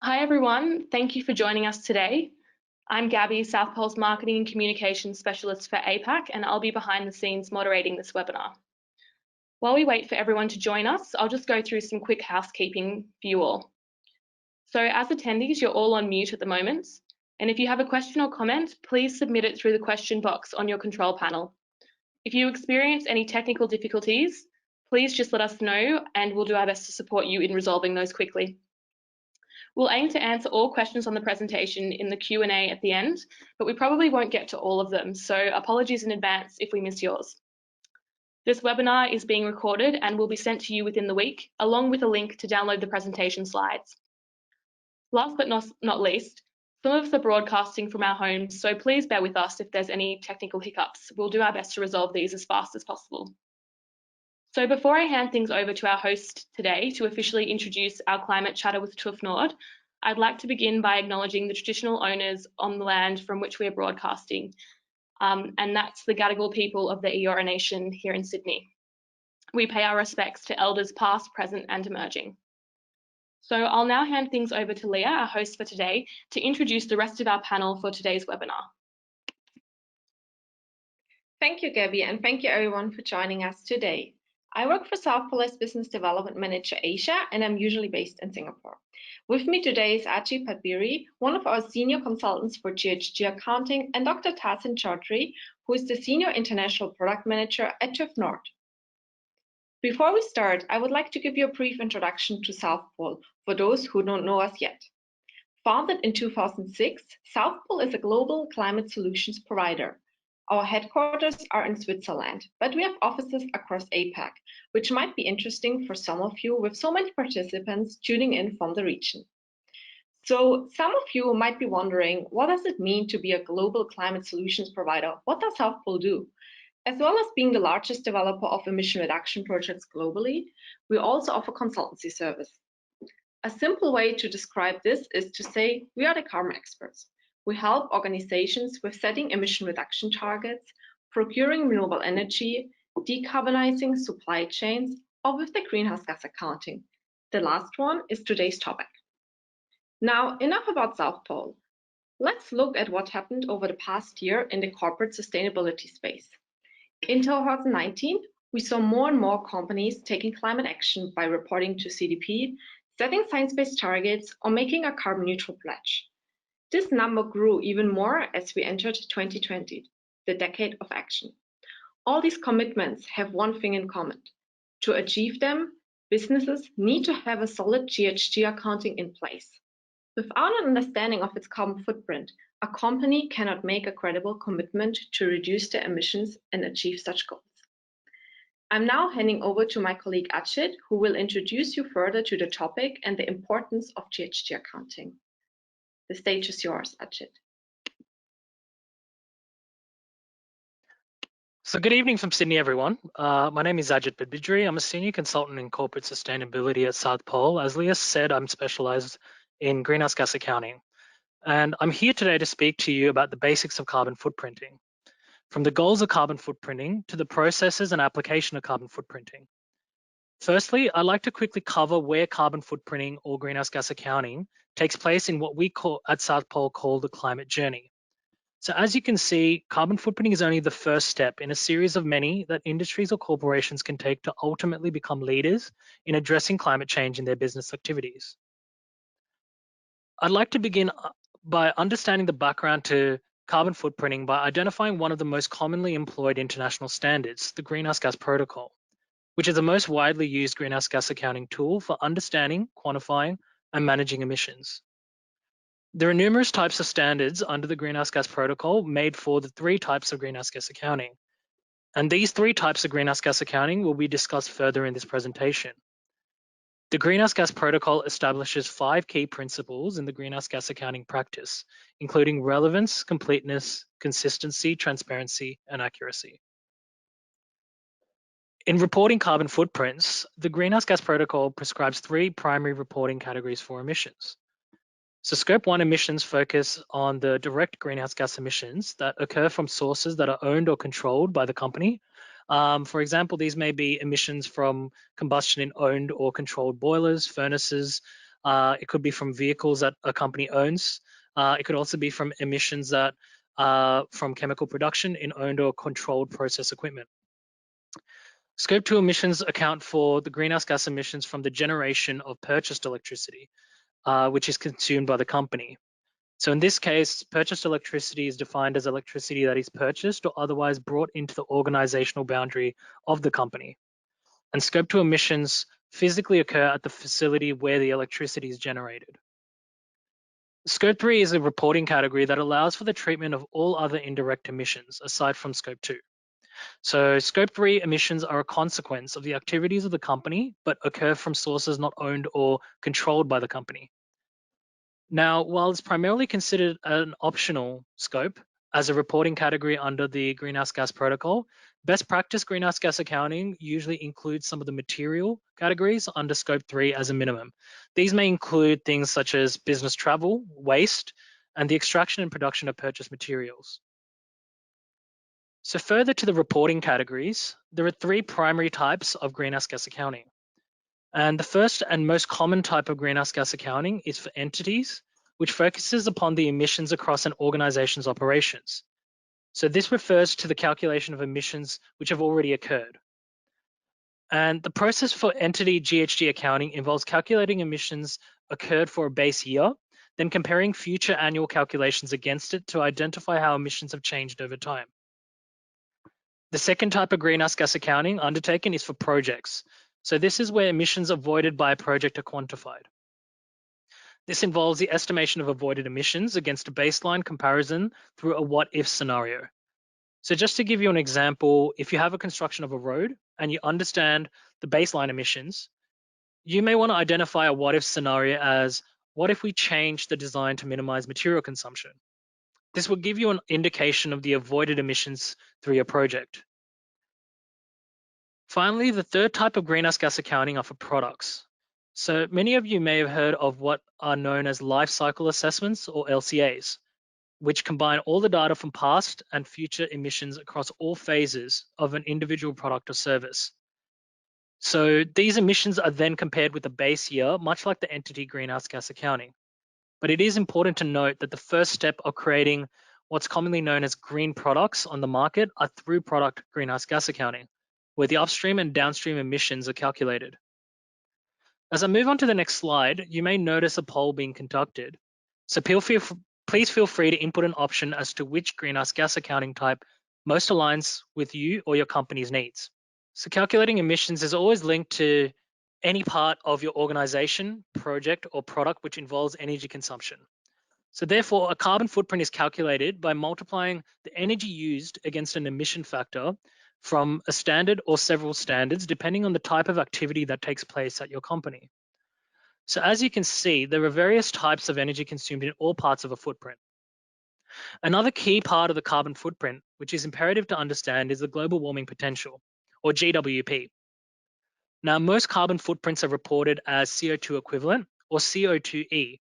Hi everyone, thank you for joining us today. I'm Gabby, South Pole's Marketing and Communications Specialist for APAC, and I'll be behind the scenes moderating this webinar. While we wait for everyone to join us, I'll just go through some quick housekeeping for you all. So as attendees, you're all on mute at the moment, and if you have a question or comment, please submit it through the question box on your control panel. If you experience any technical difficulties, please just let us know and we'll do our best to support you in resolving those quickly. We'll aim to answer all questions on the presentation in the Q&A at the end, but we probably won't get to all of them, so apologies in advance if we miss yours. This webinar is being recorded and will be sent to you within the week, along with a link to download the presentation slides. Last but not least, some of us are broadcasting from our homes, so please bear with us if there's any technical hiccups. We'll do our best to resolve these as fast as possible. So before I hand things over to our host today to officially introduce our climate chatter with TUV Nord, I'd like to begin by acknowledging the traditional owners on the land from which we are broadcasting, and that's the Gadigal people of the Eora Nation here in Sydney. We pay our respects to elders past, present and emerging. So I'll now hand things over to Leah, our host for today, to introduce the rest of our panel for today's webinar. Thank you, Gabby, and thank you everyone for joining us today. I work for South Pole as Business Development Manager Asia, and I'm usually based in Singapore. With me today is Ajit Padbidri, one of our senior consultants for GHG Accounting, and Dr. Tahsin Choudhury, who is the Senior International Product Manager at TUV Nord. Before we start, I would like to give you a brief introduction to South Pole for those who don't know us yet. Founded in 2006, South Pole is a global climate solutions provider. Our headquarters are in Switzerland, but we have offices across APAC, which might be interesting for some of you with so many participants tuning in from the region. So some of you might be wondering, what does it mean to be a global climate solutions provider? What does South Pole do? As well as being the largest developer of emission reduction projects globally, we also offer consultancy service. A simple way to describe this is to say we are the carbon experts. We help organizations with setting emission reduction targets, procuring renewable energy, decarbonizing supply chains, or with the greenhouse gas accounting. The last one is today's topic. Now, enough about South Pole. Let's look at what happened over the past year in the corporate sustainability space. In 2019, we saw more and more companies taking climate action by reporting to CDP, setting science-based targets, or making a carbon neutral pledge. This number grew even more as we entered 2020, the decade of action. All these commitments have one thing in common. To achieve them, businesses need to have a solid GHG accounting in place. Without an understanding of its carbon footprint, a company cannot make a credible commitment to reduce their emissions and achieve such goals. I'm now handing over to my colleague Ajit, who will introduce you further to the topic and the importance of GHG accounting. The stage is yours, Ajit. So good evening from Sydney, everyone. My name is Ajit Padbidri. I'm a senior consultant in corporate sustainability at South Pole. As Leah said, I'm specialized in greenhouse gas accounting. And I'm here today to speak to you about the basics of carbon footprinting, from the goals of carbon footprinting to the processes and application of carbon footprinting. Firstly, I'd like to quickly cover where carbon footprinting or greenhouse gas accounting takes place in what we at South Pole call the climate journey. So as you can see, carbon footprinting is only the first step in a series of many that industries or corporations can take to ultimately become leaders in addressing climate change in their business activities. I'd like to begin by understanding the background to carbon footprinting by identifying one of the most commonly employed international standards, the Greenhouse Gas Protocol, which is the most widely used greenhouse gas accounting tool for understanding, quantifying, and managing emissions. There are numerous types of standards under the Greenhouse Gas Protocol made for the three types of greenhouse gas accounting. And these three types of greenhouse gas accounting will be discussed further in this presentation. The Greenhouse Gas Protocol establishes 5 key principles in the greenhouse gas accounting practice, including relevance, completeness, consistency, transparency, and accuracy. In reporting carbon footprints, the Greenhouse Gas Protocol prescribes 3 primary reporting categories for emissions. So Scope 1 emissions focus on the direct greenhouse gas emissions that occur from sources that are owned or controlled by the company. For example, these may be emissions from combustion in owned or controlled boilers, furnaces, It could be from vehicles that a company owns. It could also be from emissions that are from chemical production in owned or controlled process equipment. Scope 2 emissions account for the greenhouse gas emissions from the generation of purchased electricity, which is consumed by the company. So in this case, purchased electricity is defined as electricity that is purchased or otherwise brought into the organizational boundary of the company. And Scope 2 emissions physically occur at the facility where the electricity is generated. Scope 3 is a reporting category that allows for the treatment of all other indirect emissions aside from Scope 2. So Scope 3 emissions are a consequence of the activities of the company, but occur from sources not owned or controlled by the company. Now, while it's primarily considered an optional scope as a reporting category under the Greenhouse Gas Protocol, best practice greenhouse gas accounting usually includes some of the material categories under Scope 3 as a minimum. These may include things such as business travel, waste, and the extraction and production of purchased materials. So further to the reporting categories, there are three primary types of greenhouse gas accounting. And the first and most common type of greenhouse gas accounting is for entities, which focuses upon the emissions across an organization's operations. So this refers to the calculation of emissions which have already occurred. And the process for entity GHG accounting involves calculating emissions occurred for a base year, then comparing future annual calculations against it to identify how emissions have changed over time. The second type of greenhouse gas accounting undertaken is for projects. So this is where emissions avoided by a project are quantified. This involves the estimation of avoided emissions against a baseline comparison through a what-if scenario. So just to give you an example, if you have a construction of a road and you understand the baseline emissions, you may want to identify a what-if scenario as, what if we change the design to minimize material consumption? This will give you an indication of the avoided emissions through your project. Finally, the third type of greenhouse gas accounting are for products. So many of you may have heard of what are known as life cycle assessments or LCAs, which combine all the data from past and future emissions across all phases of an individual product or service. So these emissions are then compared with the base year, much like the entity greenhouse gas accounting. But it is important to note that the first step of creating what's commonly known as green products on the market are through product greenhouse gas accounting, where the upstream and downstream emissions are calculated. As I move on to the next slide, you may notice a poll being conducted. So please feel free to input an option as to which greenhouse gas accounting type most aligns with you or your company's needs. So calculating emissions is always linked to any part of your organization, project, or product which involves energy consumption. So therefore, a carbon footprint is calculated by multiplying the energy used against an emission factor from a standard or several standards, depending on the type of activity that takes place at your company. So as you can see, there are various types of energy consumed in all parts of a footprint. Another key part of the carbon footprint, which is imperative to understand, is the global warming potential, or GWP. Now, most carbon footprints are reported as CO2 equivalent, or CO2e,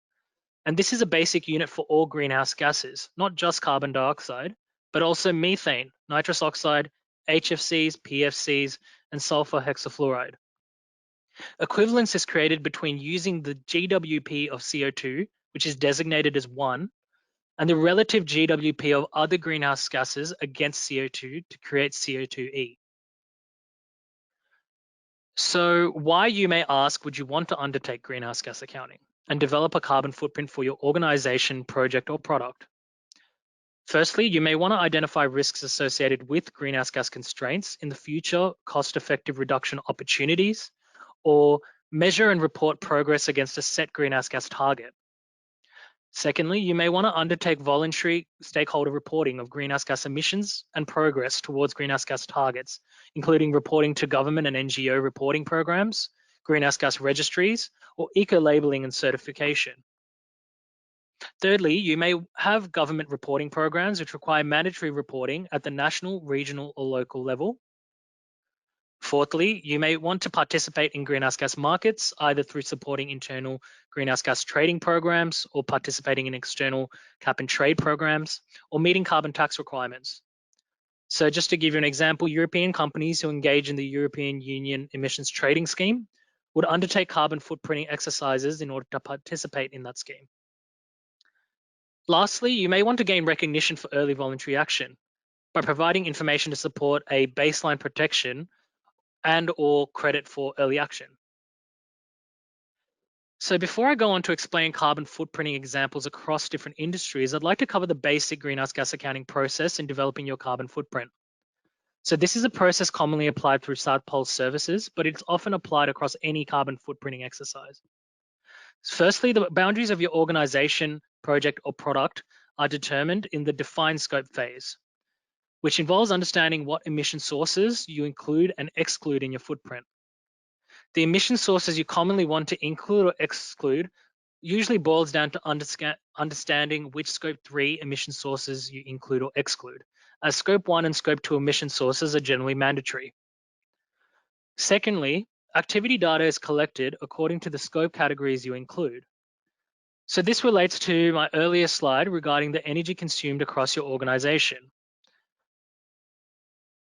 and this is a basic unit for all greenhouse gases, not just carbon dioxide, but also methane, nitrous oxide, HFCs, PFCs, and sulfur hexafluoride. Equivalence is created between using the GWP of CO2, which is designated as 1, and the relative GWP of other greenhouse gases against CO2 to create CO2e. So why, you may ask, would you want to undertake greenhouse gas accounting and develop a carbon footprint for your organization, project, or product? Firstly, you may want to identify risks associated with greenhouse gas constraints in the future, cost-effective reduction opportunities, or measure and report progress against a set greenhouse gas target. Secondly, you may want to undertake voluntary stakeholder reporting of greenhouse gas emissions and progress towards greenhouse gas targets, including reporting to government and NGO reporting programs, greenhouse gas registries, or eco-labeling and certification. Thirdly, you may have government reporting programs which require mandatory reporting at the national, regional, or local level. Fourthly, you may want to participate in greenhouse gas markets, either through supporting internal greenhouse gas trading programs or participating in external cap and trade programs or meeting carbon tax requirements. So just to give you an example, European companies who engage in the European Union emissions trading scheme would undertake carbon footprinting exercises in order to participate in that scheme. Lastly, you may want to gain recognition for early voluntary action by providing information to support a baseline protection and/or credit for early action. So before I go on to explain carbon footprinting examples across different industries, I'd like to cover the basic greenhouse gas accounting process in developing your carbon footprint. So this is a process commonly applied through South Pole services, but it's often applied across any carbon footprinting exercise. Firstly, the boundaries of your organization, project, or product are determined in the define scope phase, which involves understanding what emission sources you include and exclude in your footprint. The emission sources you commonly want to include or exclude usually boils down to understanding which Scope 3 emission sources you include or exclude, as Scope 1 and Scope 2 emission sources are generally mandatory. Secondly, activity data is collected according to the scope categories you include. So this relates to my earlier slide regarding the energy consumed across your organization.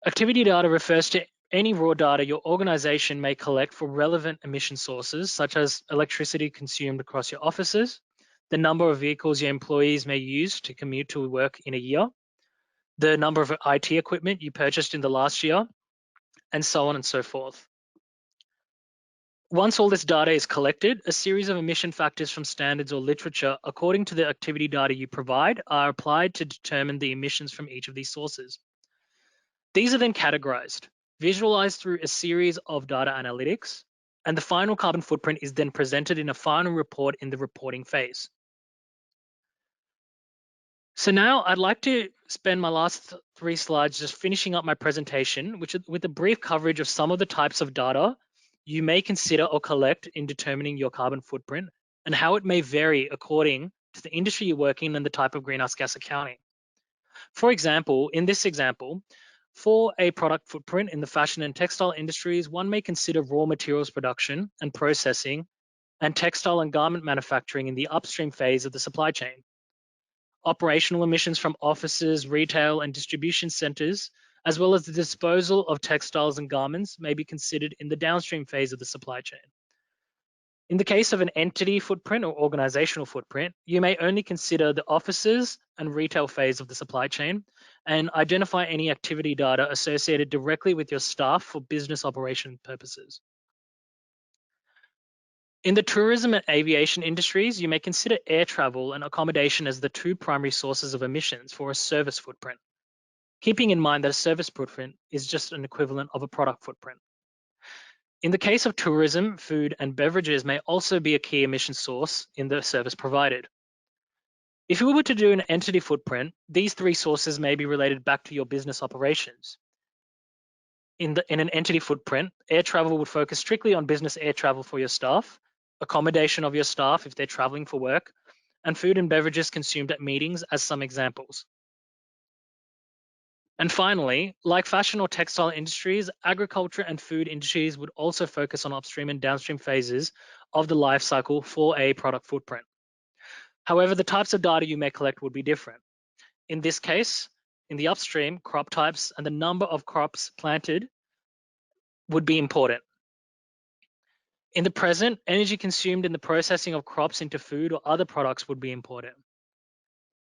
Activity data refers to any raw data your organization may collect for relevant emission sources, such as electricity consumed across your offices, the number of vehicles your employees may use to commute to work in a year, the number of IT equipment you purchased in the last year, and so on and so forth. Once all this data is collected, a series of emission factors from standards or literature, according to the activity data you provide, are applied to determine the emissions from each of these sources. These are then categorized, visualized through a series of data analytics, and the final carbon footprint is then presented in a final report in the reporting phase. So now I'd like to spend my last 3 slides just finishing up my presentation, with a brief coverage of some of the types of data you may consider or collect in determining your carbon footprint and how it may vary according to the industry you work in and the type of greenhouse gas accounting. For example, in this example, for a product footprint in the fashion and textile industries, one may consider raw materials production and processing and textile and garment manufacturing in the upstream phase of the supply chain. Operational emissions from offices, retail, and distribution centers, as well as the disposal of textiles and garments, may be considered in the downstream phase of the supply chain. In the case of an entity footprint or organizational footprint, you may only consider the offices and retail phase of the supply chain and identify any activity data associated directly with your staff for business operation purposes. In the tourism and aviation industries, you may consider air travel and accommodation as the 2 primary sources of emissions for a service footprint, keeping in mind that a service footprint is just an equivalent of a product footprint. In the case of tourism, food and beverages may also be a key emission source in the service provided. If you were to do an entity footprint, these 3 sources may be related back to your business operations. In an entity footprint, air travel would focus strictly on business air travel for your staff, accommodation of your staff if they're traveling for work, and food and beverages consumed at meetings as some examples. And finally, like fashion or textile industries, agriculture and food industries would also focus on upstream and downstream phases of the life cycle for a product footprint. However, the types of data you may collect would be different. In this case, in the upstream, crop types and the number of crops planted would be important. In the present, energy consumed in the processing of crops into food or other products would be important.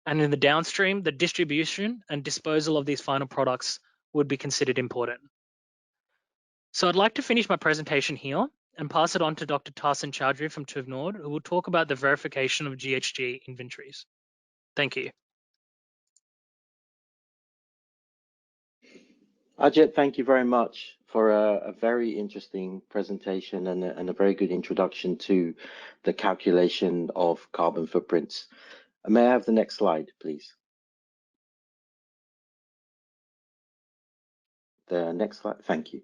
And in the downstream, the distribution and disposal of these final products would be considered important. So I'd like to finish my presentation here and pass it on to Dr. Tahsin Choudhury from TUV, who will talk about the verification of GHG inventories. Thank you. Ajit, thank you very much for a very interesting presentation and a very good introduction to the calculation of carbon footprints. May I have the next slide, please? The next slide, thank you.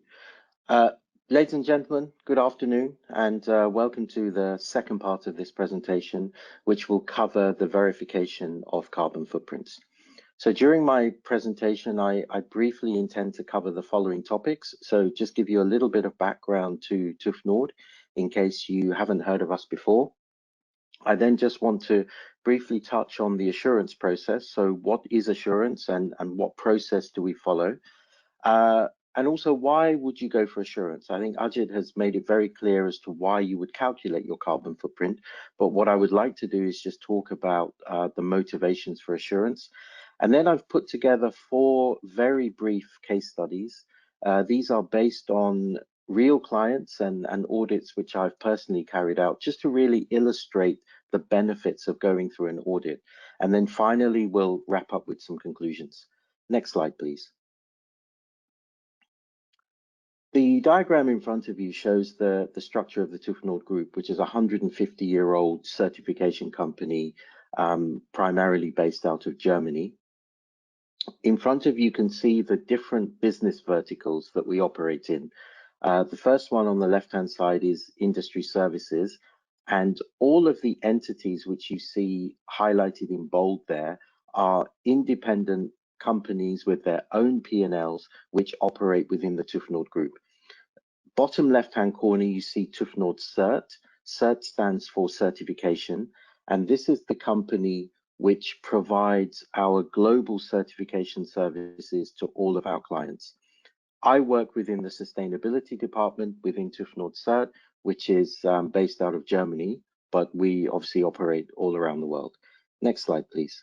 Ladies and gentlemen, good afternoon and welcome to the second part of this presentation, which will cover the verification of carbon footprints. So during my presentation, I briefly intend to cover the following topics. So just give you a little bit of background to TUV Nord in case you haven't heard of us before. I then just want to briefly touch on the assurance process. So what is assurance and what process do we follow? And also, why would you go for assurance? I think Ajit has made it very clear as to why you would calculate your carbon footprint. But what I would like to do is just talk about the motivations for assurance. And then I've put together 4 very brief case studies. These are based on real clients and audits which I've personally carried out, just to really illustrate the benefits of going through an audit. And then finally, we'll wrap up with some conclusions. Next slide, please. The diagram in front of you shows the structure of the TÜV Nord Group, which is a 150-year-old certification company, primarily based out of Germany. In front of you can see the different business verticals that we operate in. The first one on the left-hand side is industry services, and all of the entities which you see highlighted in bold there are independent companies with their own P&Ls which operate within the TÜV Nord Group. Bottom left-hand corner, you see TÜV Nord CERT. CERT stands for certification, and this is the company which provides our global certification services to all of our clients. I work within the sustainability department within TÜV Nord CERT, which is based out of Germany, but we obviously operate all around the world. Next slide, please.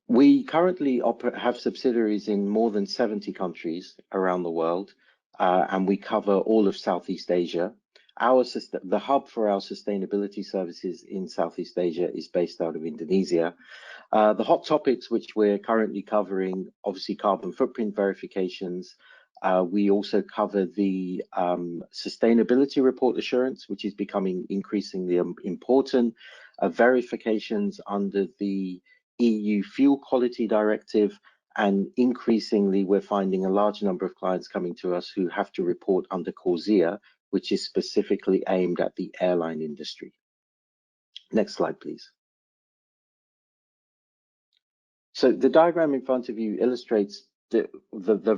We currently have subsidiaries in more than 70 countries around the world, and we cover all of Southeast Asia. The hub for our sustainability services in Southeast Asia is based out of Indonesia. The hot topics which we're currently covering, obviously carbon footprint verifications. We also cover the sustainability report assurance, which is becoming increasingly important, verifications under the EU Fuel Quality Directive, and increasingly we're finding a large number of clients coming to us who have to report under CORSIA, which is specifically aimed at the airline industry. Next slide, please. So the diagram in front of you illustrates the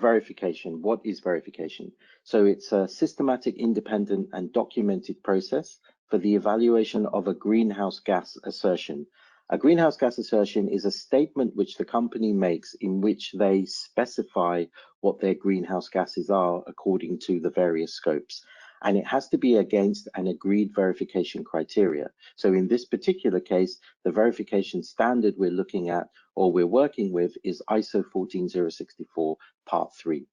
verification. What is verification? So it's a systematic, independent, and documented process for the evaluation of a greenhouse gas assertion. A greenhouse gas assertion is a statement which the company makes in which they specify what their greenhouse gases are according to the various scopes. And it has to be against an agreed verification criteria. So in this particular case, the verification standard we're looking at or we're working with is ISO 14064 Part 3.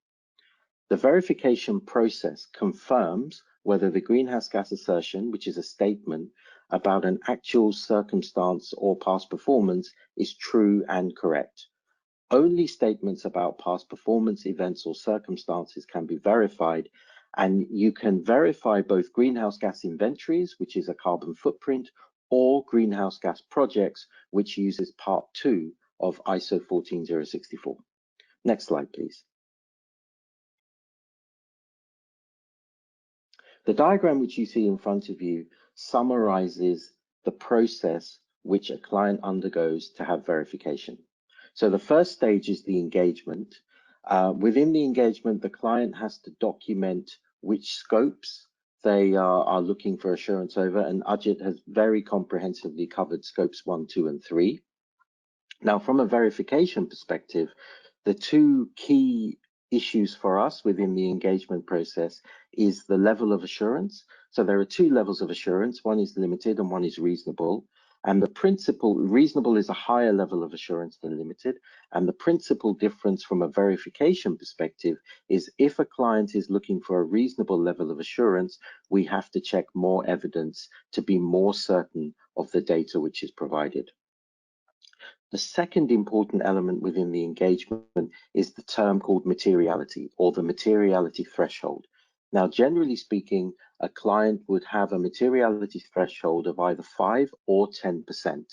The verification process confirms whether the greenhouse gas assertion, which is a statement about an actual circumstance or past performance, is true and correct. Only statements about past performance, events, or circumstances can be verified, and you can verify both greenhouse gas inventories, which is a carbon footprint, or greenhouse gas projects, which uses Part 2 of ISO 14064. Next slide, please. The diagram which you see in front of you summarizes the process which a client undergoes to have verification. So the first stage is the engagement. Within the engagement, the client has to document which scopes they are looking for assurance over, and Ajit has very comprehensively covered scopes 1, 2, and 3. Now, from a verification perspective, the 2 key issues for us within the engagement process is the level of assurance. So there are 2 levels of assurance. One is limited and one is reasonable. And the principal, reasonable is a higher level of assurance than limited. And the principal difference from a verification perspective is if a client is looking for a reasonable level of assurance, we have to check more evidence to be more certain of the data which is provided. The second important element within the engagement is the term called materiality, or the materiality threshold. Now, generally speaking, a client would have a materiality threshold of either 5 or 10%.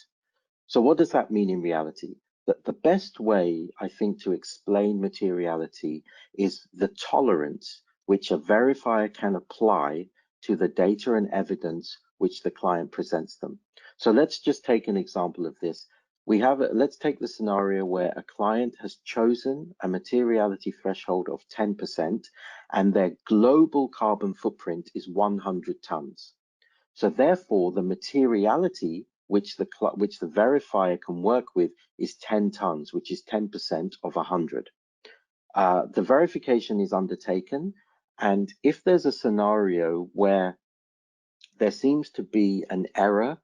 So what does that mean in reality? That the best way, I think, to explain materiality is the tolerance which a verifier can apply to the data and evidence which the client presents them. So let's just take an example of this. Let's take the scenario where a client has chosen a materiality threshold of 10% and their global carbon footprint is 100 tons. So therefore, the materiality which the verifier can work with is 10 tons, which is 10% of 100. The verification is undertaken, and if there's a scenario where there seems to be an error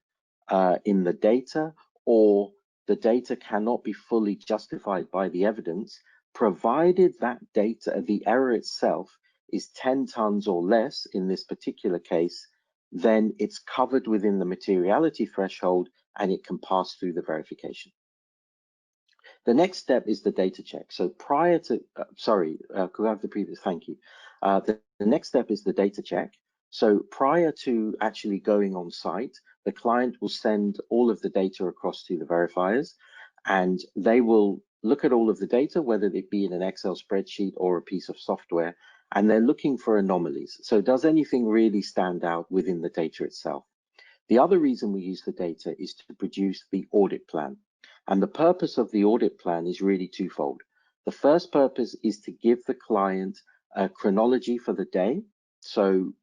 in the data, or the data cannot be fully justified by the evidence, provided that data, the error itself, is 10 tons or less in this particular case, then it's covered within the materiality threshold and it can pass through the verification. The next step is the data check. So prior to, could I have the previous, thank you. The next step is the data check. So prior to actually going on site, the client will send all of the data across to the verifiers, and they will look at all of the data, whether it be in an Excel spreadsheet or a piece of software, and they're looking for anomalies. So does anything really stand out within the data itself? The other reason we use the data is to produce the audit plan. And the purpose of the audit plan is really twofold. The first purpose is to give the client a chronology for the day. So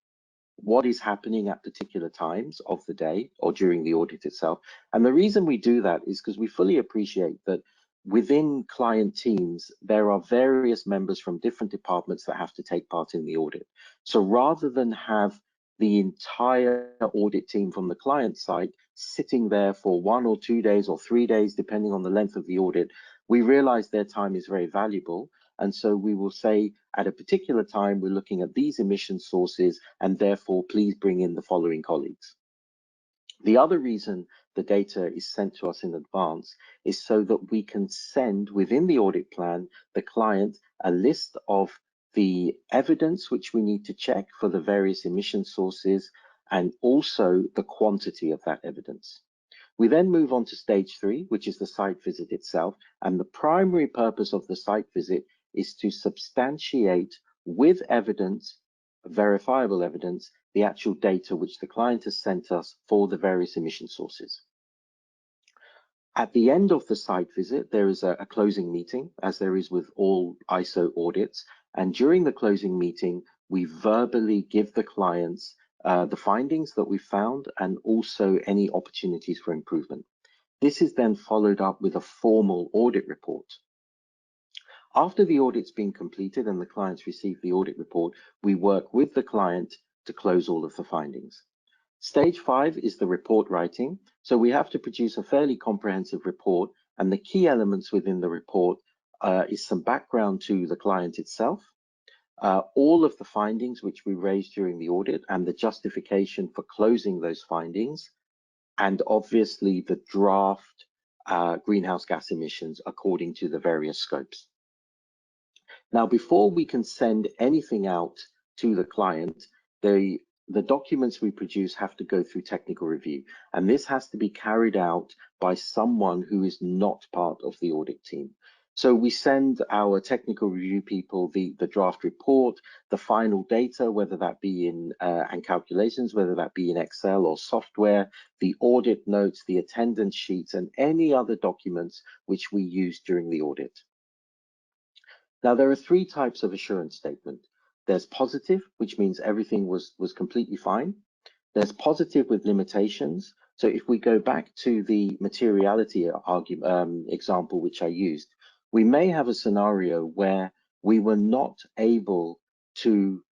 what is happening at particular times of the day or during the audit itself. And the reason we do that is because we fully appreciate that within client teams, there are various members from different departments that have to take part in the audit. So rather than have the entire audit team from the client side sitting there for 1 or 2 days or 3 days, depending on the length of the audit, we realize their time is very valuable. And so we will say at a particular time, we're looking at these emission sources, and therefore please bring in the following colleagues. The other reason the data is sent to us in advance is so that we can send within the audit plan, the client, a list of the evidence which we need to check for the various emission sources, and also the quantity of that evidence. We then move on to stage 3, which is the site visit itself. And the primary purpose of the site visit is to substantiate with evidence, verifiable evidence, the actual data which the client has sent us for the various emission sources. At the end of the site visit, there is a closing meeting, as there is with all ISO audits. And during the closing meeting, we verbally give the clients the findings that we found and also any opportunities for improvement. This is then followed up with a formal audit report. After the audit's been completed and the clients receive the audit report, we work with the client to close all of the findings. Stage 5 is the report writing. So we have to produce a fairly comprehensive report, and the key elements within the report is some background to the client itself, all of the findings which we raised during the audit and the justification for closing those findings, and obviously the draft greenhouse gas emissions according to the various scopes. Now, before we can send anything out to the client, the documents we produce have to go through technical review, and this has to be carried out by someone who is not part of the audit team. So we send our technical review people the draft report, the final data, whether that be in and calculations, whether that be in Excel or software, the audit notes, the attendance sheets, and any other documents which we use during the audit. Now, there are 3 types of assurance statement. There's positive, which means everything was completely fine. There's positive with limitations. So if we go back to the materiality example which I used, we may have a scenario where we were not able to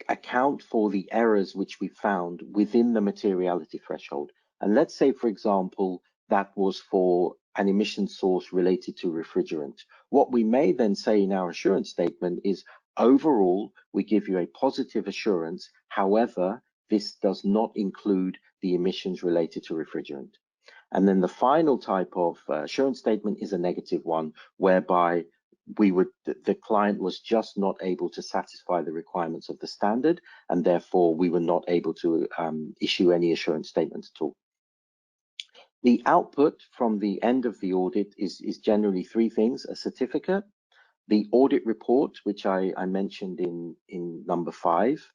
account for the errors which we found within the materiality threshold. And let's say, for example, that was for an emission source related to refrigerant. What we may then say in our assurance statement is, overall, we give you a positive assurance. However, this does not include the emissions related to refrigerant. And then the final type of assurance statement is a negative one, whereby the client was just not able to satisfy the requirements of the standard, and therefore we were not able to issue any assurance statements at all. The output from the end of the audit is generally 3 things: a certificate, the audit report, which I mentioned in number 5,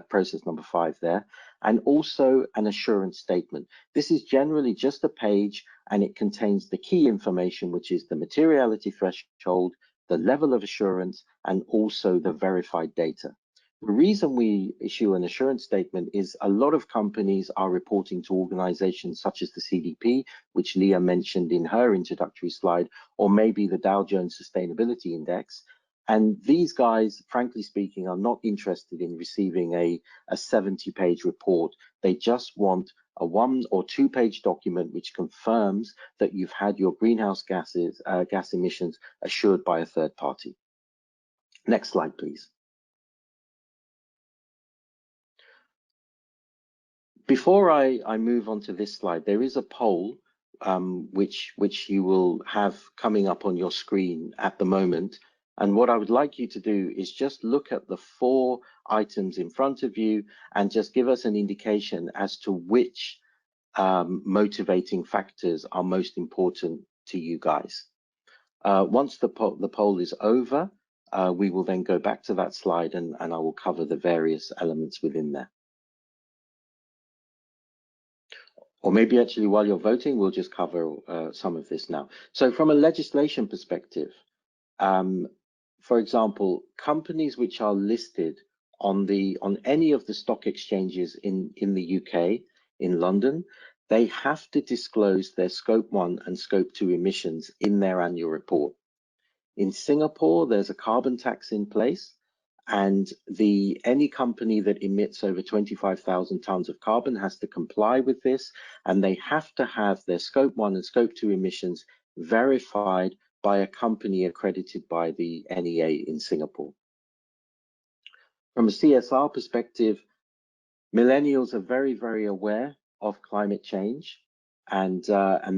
process number 5 there, and also an assurance statement. This is generally just a page, and it contains the key information, which is the materiality threshold, the level of assurance, and also the verified data. The reason we issue an assurance statement is a lot of companies are reporting to organizations such as the CDP, which Leah mentioned in her introductory slide, or maybe the Dow Jones Sustainability Index. And these guys, frankly speaking, are not interested in receiving a 70-page report. They just want a 1 or 2 page document which confirms that you've had your greenhouse gas emissions assured by a third party. Next slide, please. Before I move on to this slide, there is a poll which you will have coming up on your screen at the moment. And what I would like you to do is just look at the 4 items in front of you and just give us an indication as to which motivating factors are most important to you guys. Once the poll is over, we will then go back to that slide and I will cover the various elements within there. Or maybe actually while you're voting, we'll just cover some of this now. So from a legislation perspective, for example, companies which are listed on any of the stock exchanges in the UK, in London, they have to disclose their Scope 1 and Scope 2 emissions in their annual report. In Singapore, there's a carbon tax in place, and any company that emits over 25,000 tons of carbon has to comply with this, and they have to have their Scope 1 and Scope 2 emissions verified by a company accredited by the NEA in Singapore. From a CSR perspective, millennials are very, very aware of climate change, and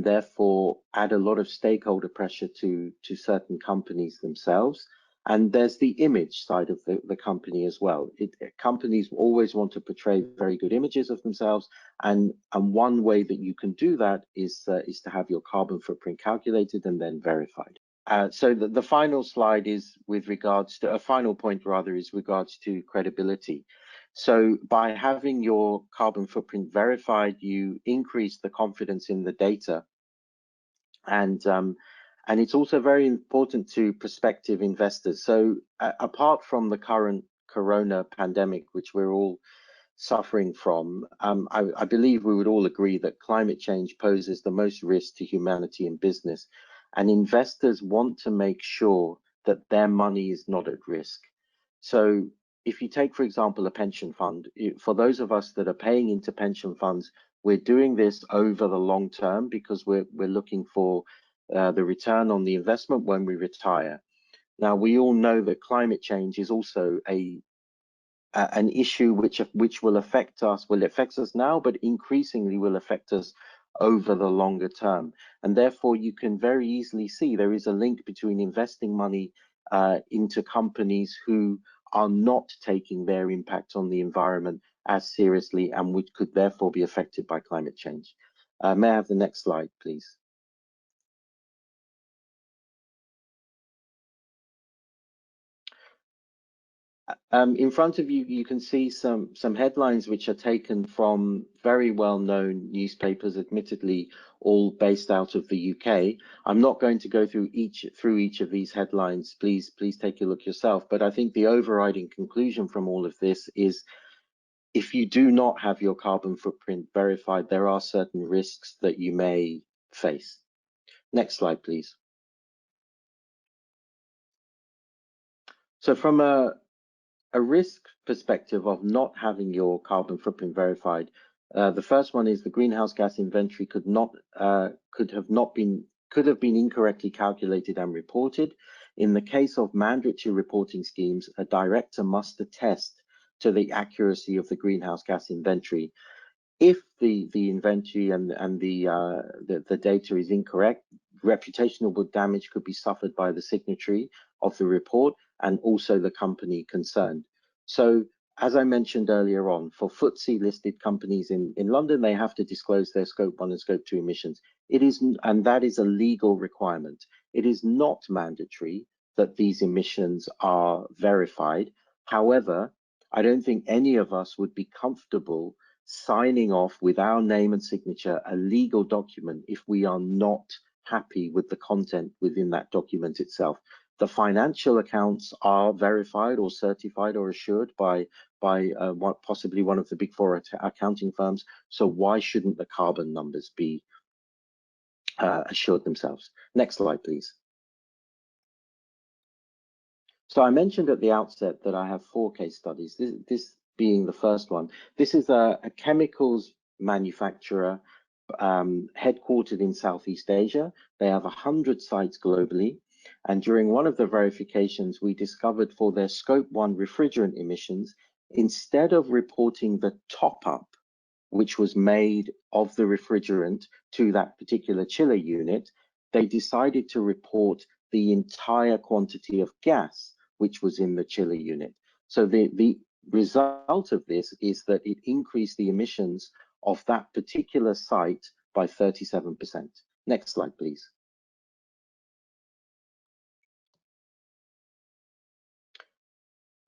therefore add a lot of stakeholder pressure to certain companies themselves. And there's the image side of the company as well. Companies always want to portray very good images of themselves, and one way that you can do that is to have your carbon footprint calculated and then verified. So the final slide is with regards to, a final point rather, is regards to credibility. So by having your carbon footprint verified, you increase the confidence in the data. And it's also very important to prospective investors. So apart from the current corona pandemic, which we're all suffering from, I believe we would all agree that climate change poses the most risk to humanity and business. And investors want to make sure that their money is not at risk. So if you take, for example, a pension fund, for those of us that are paying into pension funds, we're doing this over the long term because we're looking for the return on the investment when we retire. Now, we all know that climate change is also an issue which will affect us. Well, it affects us now, but increasingly will affect us over the longer term. And therefore, you can very easily see there is a link between investing money into companies who are not taking their impact on the environment as seriously and which could therefore be affected by climate change. May I have the next slide, please? In front of you, you can see some headlines which are taken from very well-known newspapers, admittedly all based out of the UK. I'm not going to go through each of these headlines. Please take a look yourself. But I think the overriding conclusion from all of this is, if you do not have your carbon footprint verified, there are certain risks that you may face. Next slide, please. So from a risk perspective of not having your carbon footprint verified, the first one is the greenhouse gas inventory could have been incorrectly calculated and reported. In the case of mandatory reporting schemes, a director must attest to the accuracy of the greenhouse gas inventory. If the inventory and the data is incorrect, reputational damage could be suffered by the signatory of the report and also the company concerned. So as I mentioned earlier on, for FTSE listed companies in London, they have to disclose their Scope 1 and Scope 2 emissions. And that is a legal requirement. It is not mandatory that these emissions are verified. However, I don't think any of us would be comfortable signing off with our name and signature a legal document if we are not happy with the content within that document itself. The financial accounts are verified or certified or assured by possibly one of the big four accounting firms. So why shouldn't the carbon numbers be assured themselves? Next slide, please. So I mentioned at the outset that I have 4 case studies, this being the first one. This is a chemicals manufacturer headquartered in Southeast Asia. They have 100 sites globally. And during one of the verifications, we discovered for their Scope 1 refrigerant emissions, instead of reporting the top up, which was made of the refrigerant to that particular chiller unit, they decided to report the entire quantity of gas which was in the chiller unit. So the result of this is that it increased the emissions of that particular site by 37%. Next slide, please.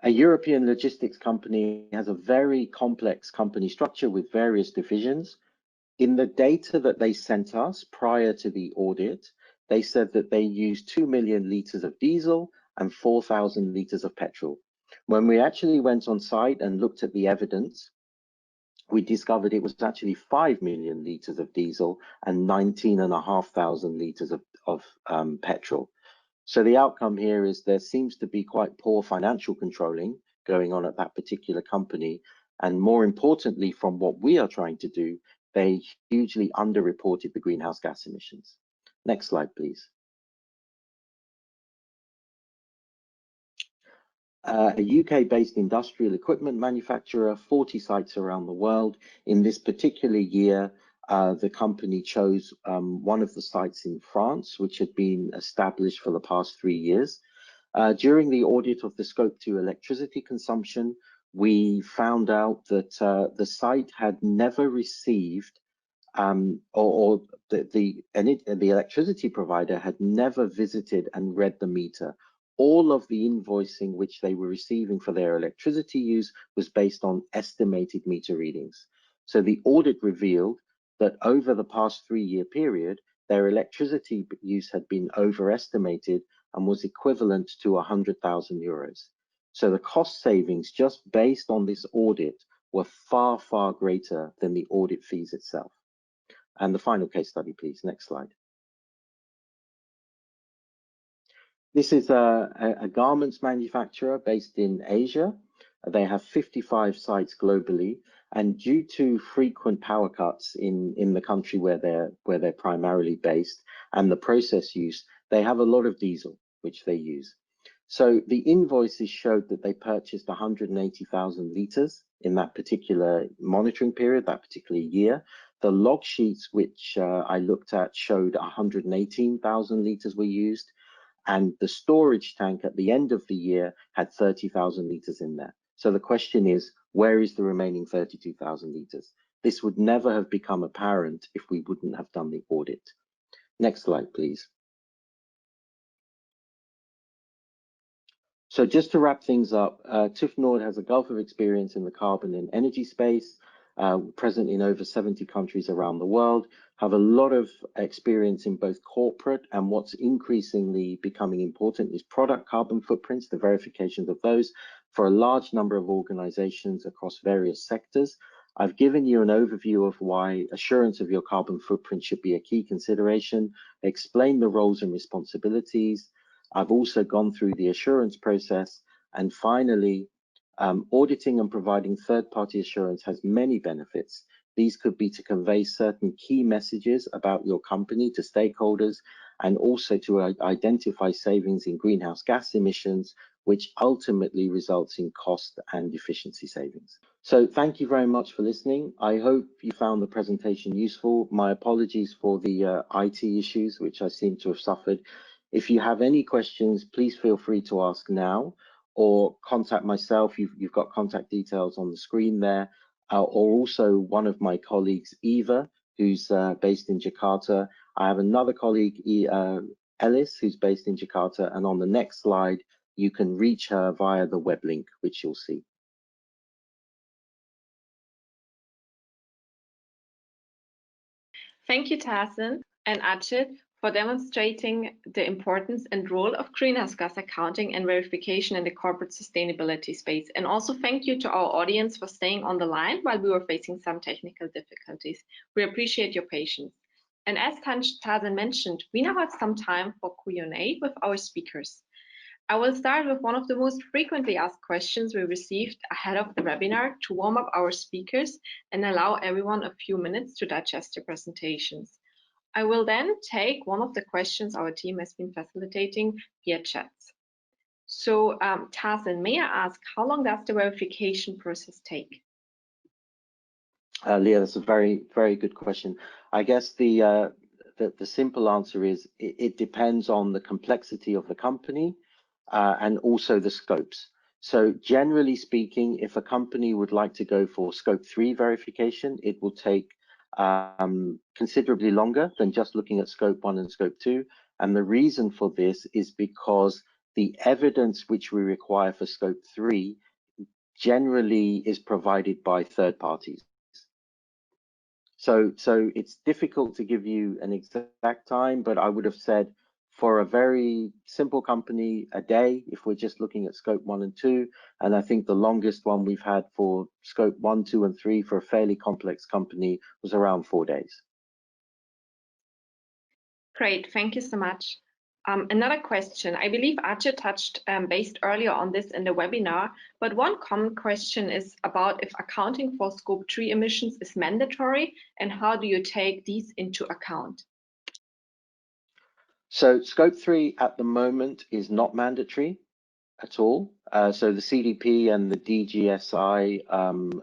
A European logistics company has a very complex company structure with various divisions. In the data that they sent us prior to the audit, they said that they used 2 million litres of diesel and 4,000 litres of petrol. When we actually went on site and looked at the evidence, we discovered it was actually 5 million litres of diesel and 19,500 litres of petrol. So the outcome here is there seems to be quite poor financial controlling going on at that particular company. And more importantly, from what we are trying to do, they hugely underreported the greenhouse gas emissions. Next slide, please. A UK-based industrial equipment manufacturer, 40 sites around the world. In this particular year, the company chose one of the sites in France, which had been established for the past 3 years. During the audit of the Scope 2 electricity consumption, we found out that the site had never received or the electricity provider had never visited and read the meter. All of the invoicing which they were receiving for their electricity use was based on estimated meter readings. So the audit revealed that over the past 3-year period, their electricity use had been overestimated and was equivalent to 100,000 euros. So the cost savings just based on this audit were far, far greater than the audit fees itself. And the final case study, please. Next slide. This is a garments manufacturer based in Asia. They have 55 sites globally, and due to frequent power cuts in the country where they're primarily based and the process use, they have a lot of diesel which they use. So the invoices showed that they purchased 180,000 litres in that particular monitoring period, that particular year. The log sheets which I looked at showed 118,000 litres were used, and the storage tank at the end of the year had 30,000 litres in there. So the question is, where is the remaining 32,000 litres? This would never have become apparent if we wouldn't have done the audit. Next slide, please. So just to wrap things up, TÜV Nord has a gulf of experience in the carbon and energy space, present in over 70 countries around the world, have a lot of experience in both corporate and what's increasingly becoming important is product carbon footprints, the verifications of those for a large number of organizations across various sectors. I've given you an overview of why assurance of your carbon footprint should be a key consideration, explained the roles and responsibilities. I've also gone through the assurance process, and finally, auditing and providing third-party assurance has many benefits. These could be to convey certain key messages about your company to stakeholders, and also to identify savings in greenhouse gas emissions, which ultimately results in cost and efficiency savings. So thank you very much for listening. I hope you found the presentation useful. My apologies for the IT issues, which I seem to have suffered. If you have any questions, please feel free to ask now, or contact myself. You've got contact details on the screen there, or also one of my colleagues, Eva, who's based in Jakarta. I have another colleague, Ellis, who's based in Jakarta, and on the next slide, you can reach her via the web link, which you'll see. Thank you, Tahsin and Ajit, for demonstrating the importance and role of greenhouse gas accounting and verification in the corporate sustainability space. And also thank you to our audience for staying on the line while we were facing some technical difficulties. We appreciate your patience. And as Tahsin mentioned, we now have some time for Q&A with our speakers. I will start with one of the most frequently asked questions we received ahead of the webinar to warm up our speakers and allow everyone a few minutes to digest their presentations. I will then take one of the questions our team has been facilitating via chats. So, Tahsin, may I ask, how long does the verification process take? Leah, that's a very, very good question. I guess the simple answer is it depends on the complexity of the company and also the scopes. So generally speaking, if a company would like to go for scope 3 verification, it will take considerably longer than just looking at scope 1 and scope 2. And the reason for this is because the evidence which we require for scope 3 generally is provided by third parties. So it's difficult to give you an exact time, but I would have said for a very simple company, a day, if we're just looking at scope 1 and 2. And I think the longest one we've had for scope 1, 2, and 3 for a fairly complex company was around 4 days. Great, thank you so much. Another question, I believe Ajit touched based earlier on this in the webinar, but one common question is about if accounting for scope 3 emissions is mandatory and how do you take these into account? So scope 3 at the moment is not mandatory at all. So the CDP and the DGSI,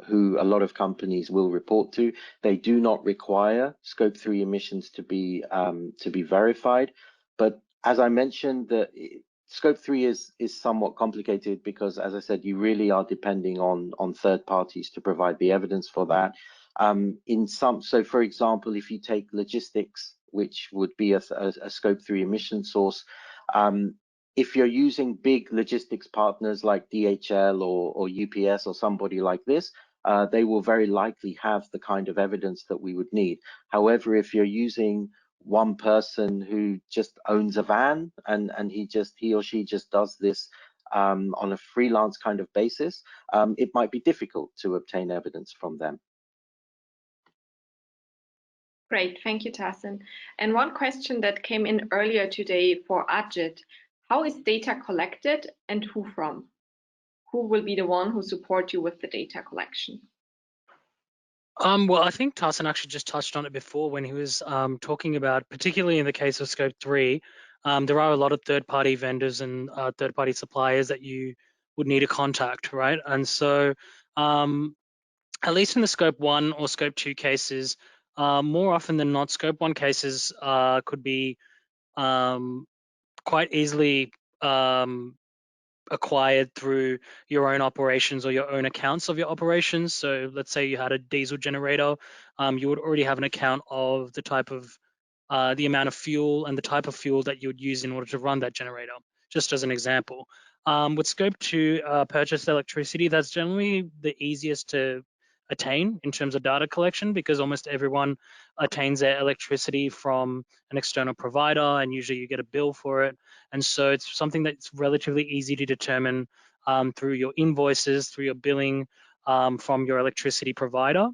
who a lot of companies will report to, they do not require scope 3 emissions to be verified. But as I mentioned, the scope 3 is somewhat complicated because, as I said, you really are depending on third parties to provide the evidence for that. So for example, if you take logistics, which would be a scope 3 emission source, if you're using big logistics partners like DHL or UPS or somebody like this, they will very likely have the kind of evidence that we would need. However, if you're using one person who just owns a van and he or she just does this on a freelance kind of basis, it might be difficult to obtain evidence from them. Great, thank you, Tahsin. And one question that came in earlier today for Ajit, how is data collected and who from? Who will be the one who support you with the data collection? Well, I think Tahsin actually just touched on it before when he was talking about, particularly in the case of scope 3, there are a lot of third-party vendors and third-party suppliers that you would need to contact, right? And so at least in the scope 1 or scope 2 cases, more often than not, scope 1 cases could be quite easily acquired through your own operations or your own accounts of your operations. So let's say you had a diesel generator, you would already have an account of the type of the amount of fuel and the type of fuel that you would use in order to run that generator, just as an example. With scope 2 purchased electricity, that's generally the easiest to attain in terms of data collection because almost everyone attains their electricity from an external provider and usually you get a bill for it. And so it's something that's relatively easy to determine through your invoices, through your billing from your electricity provider.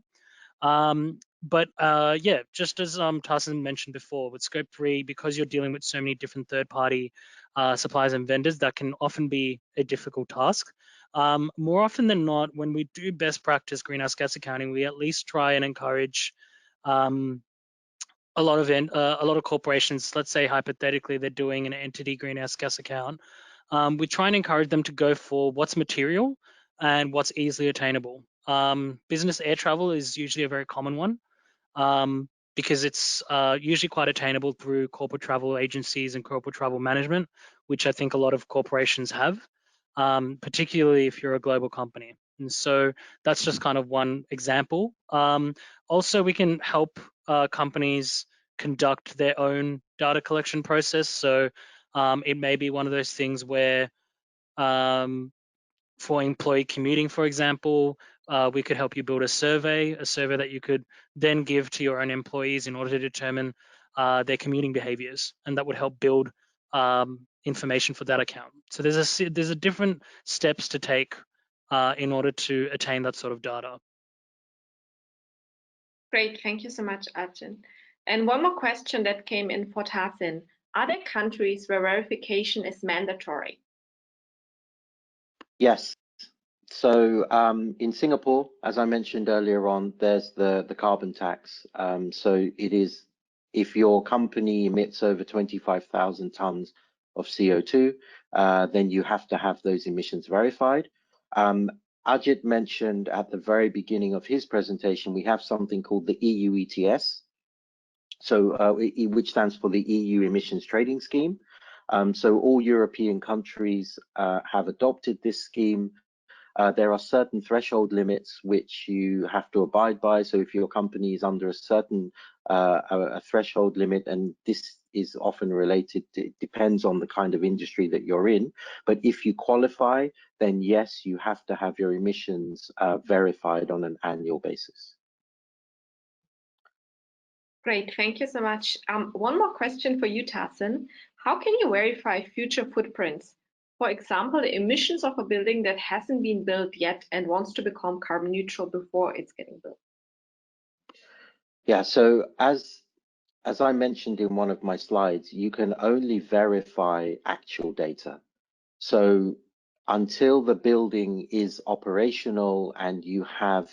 But yeah, just as Tahsin mentioned before, with scope 3, because you're dealing with so many different third-party suppliers and vendors, that can often be a difficult task. More often than not, when we do best practice greenhouse gas accounting, we at least try and encourage a lot of corporations. Let's say hypothetically they're doing an entity greenhouse gas account. We try and encourage them to go for what's material and what's easily attainable. Business air travel is usually a very common one. Because it's usually quite attainable through corporate travel agencies and corporate travel management, which I think a lot of corporations have, particularly if you're a global company. And so that's just kind of one example. Also, we can help companies conduct their own data collection process. So it may be one of those things where for employee commuting, for example, we could help you build a survey that you could then give to your own employees in order to determine their commuting behaviors, and that would help build information for that account. So there's a different steps to take in order to attain that sort of data. Great, thank you so much, Ajit. And one more question that came in for Tahsin. Are there countries where verification is mandatory? Yes. So in Singapore, as I mentioned earlier on, there's the carbon tax. So it is, if your company emits over 25,000 tons of CO2, then you have to have those emissions verified. Ajit mentioned at the very beginning of his presentation, we have something called the EU ETS, so which stands for the EU Emissions Trading Scheme. So all European countries have adopted this scheme. There are certain threshold limits which you have to abide by. So if your company is under a certain a threshold limit, and this is often related to, it depends on the kind of industry that you're in. But if you qualify, then yes, you have to have your emissions verified on an annual basis. Great, thank you so much. One more question for you, Tahsin. How can you verify future footprints? For example, the emissions of a building that hasn't been built yet and wants to become carbon neutral before it's getting built. Yeah, so as I mentioned in one of my slides, you can only verify actual data. So until the building is operational and you have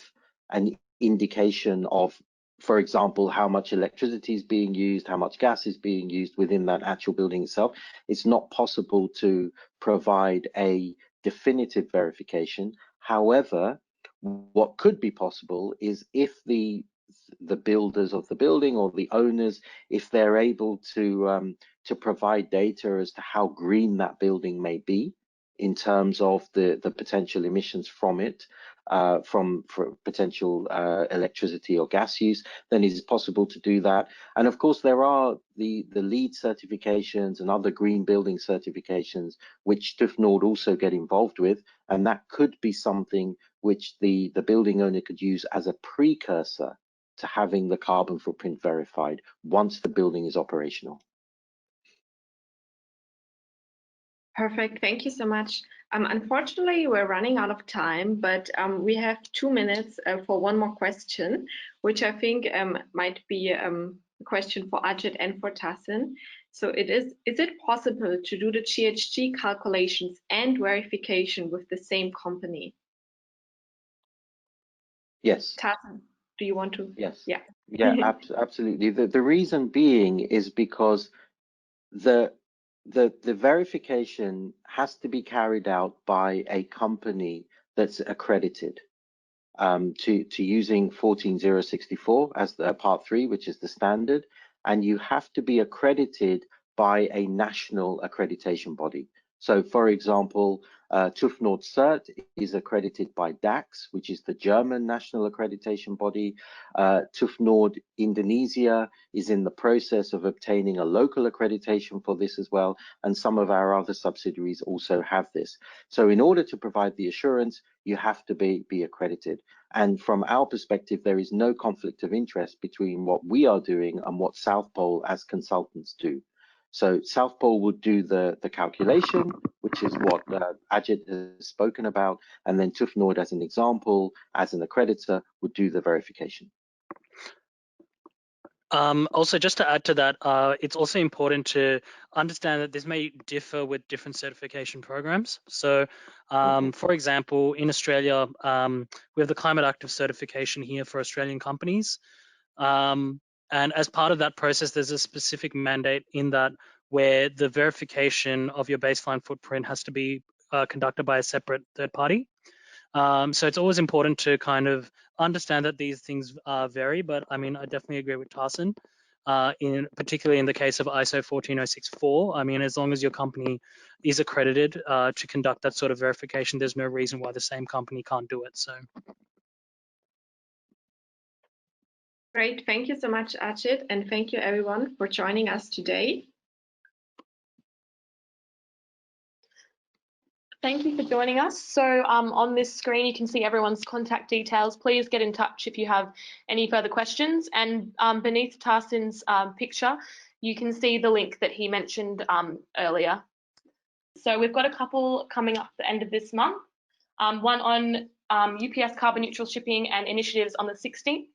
an indication of, for example, how much electricity is being used, how much gas is being used within that actual building itself, it's not possible to provide a definitive verification. However, what could be possible is if the builders of the building or the owners, if they're able to provide data as to how green that building may be in terms of the potential emissions from it, from potential electricity or gas use, then it is possible to do that. And of course, there are the LEED certifications and other green building certifications, which TÜV Nord also get involved with, and that could be something which the building owner could use as a precursor to having the carbon footprint verified once the building is operational. Perfect, thank you so much. Unfortunately, we're running out of time, but we have 2 minutes for one more question, which I think might be a question for Ajit and for Tahsin. So is it possible to do the GHG calculations and verification with the same company? Yes. Tahsin, do you want to? Yes. Yeah. Yeah, absolutely. The reason being is because the verification has to be carried out by a company that's accredited to using 14064 as the part 3, which is the standard, and you have to be accredited by a national accreditation body. So, for example, TÜV Nord CERT is accredited by DAX, which is the German national accreditation body. TÜV Nord Indonesia is in the process of obtaining a local accreditation for this as well, and some of our other subsidiaries also have this. So in order to provide the assurance, you have to be accredited. And from our perspective, there is no conflict of interest between what we are doing and what South Pole as consultants do. So South Pole would do the calculation, which is what Ajit has spoken about, and then TÜV Nord, as an example, as an accreditor, would do the verification. Also, just to add to that, it's also important to understand that this may differ with different certification programs. So, for example, in Australia, we have the Climate Active certification here for Australian companies. And as part of that process, there's a specific mandate in that where the verification of your baseline footprint has to be conducted by a separate third party. So it's always important to kind of understand that these things vary, but I mean, I definitely agree with Tahsin, particularly in the case of ISO 14064. I mean, as long as your company is accredited to conduct that sort of verification, there's no reason why the same company can't do it. So. Great, thank you so much, Ajit, and thank you everyone for joining us today. Thank you for joining us. So on this screen, you can see everyone's contact details. Please get in touch if you have any further questions. And beneath Tahsin's picture, you can see the link that he mentioned earlier. So we've got a couple coming up at the end of this month. One on UPS carbon neutral shipping and initiatives on the 16th,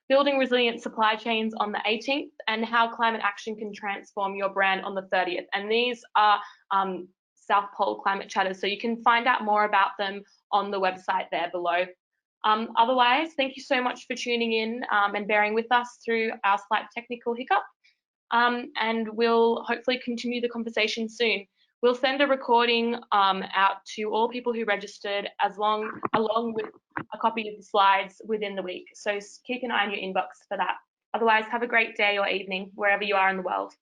building resilient supply chains on the 18th, and how climate action can transform your brand on the 30th. And these are South Pole climate chatters, so you can find out more about them on the website there below. Otherwise, thank you so much for tuning in and bearing with us through our slight technical hiccup, and we'll hopefully continue the conversation soon. We'll send a recording out to all people who registered along with a copy of the slides within the week. So keep an eye on your inbox for that. Otherwise, have a great day or evening wherever you are in the world.